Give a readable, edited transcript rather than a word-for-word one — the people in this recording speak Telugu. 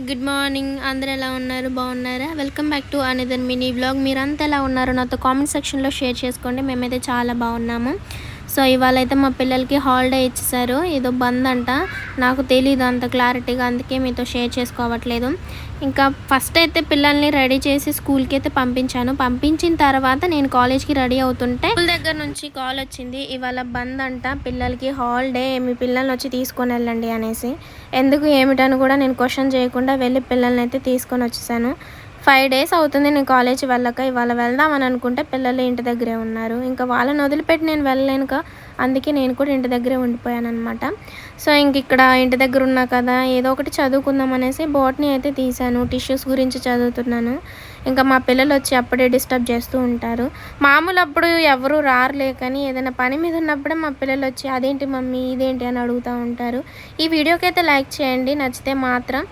Good morning. అందరూ ఎలా ఉన్నారు? బాగున్నారా? Welcome back to another mini vlog. మీరంతా ఎలా ఉన్నారు? నాతో కామెంట్ సెక్షన్లో షేర్ చేసుకోండి. మేమైతే చాలా బాగున్నాము. సో ఇవాళైతే మా పిల్లలకి హాలిడే ఇచ్చేసారు. ఏదో బంద్ అంట, నాకు తెలీదు అంత క్లారిటీగా, అందుకే మీతో షేర్ చేసుకోవట్లేదు. ఇంకా ఫస్ట్ అయితే పిల్లల్ని రెడీ చేసి స్కూల్కి అయితే పంపించాను. పంపించిన తర్వాత నేను కాలేజ్కి రెడీ అవుతుంటే స్కూల్ దగ్గర నుంచి కాల్ వచ్చింది, ఇవాళ బంద్ అంట, పిల్లలకి హాలిడే, మీ పిల్లల్ని వచ్చి తీసుకొని వెళ్ళండి అనేసి. ఎందుకు ఏమిటని కూడా నేను క్వశ్చన్ చేయకుండా వెళ్ళి పిల్లల్ని అయితే తీసుకొని వచ్చేసాను. 5 days అవుతుంది నేను కాలేజ్ వెళ్ళక. ఇవాళ వెళ్దామని అనుకుంటే పిల్లలు ఇంటి దగ్గరే ఉన్నారు. ఇంకా వాళ్ళని వదిలిపెట్టి నేను వెళ్ళలేనుక, అందుకే నేను కూడా ఇంటి దగ్గరే ఉండిపోయాను అనమాట. సో ఇక్కడ ఇంటి దగ్గర ఉన్నా కదా, ఏదో ఒకటి చదువుకుందాం అనేసి బోటనీ అయితే తీశాను. టిష్యూస్ గురించి చదువుతున్నాను. ఇంకా మా పిల్లలు వచ్చి అప్పుడే డిస్టర్బ్ చేస్తూ ఉంటారు. మామూలు అప్పుడు ఎవరు రారులే, కానీ ఏదైనా పని మీద ఉన్నప్పుడే మా పిల్లలు వచ్చి అదేంటి మమ్మీ ఇదేంటి అని అడుగుతూ ఉంటారు. ఈ వీడియోకి అయితే లైక్ చేయండి, నచ్చితే మాత్రం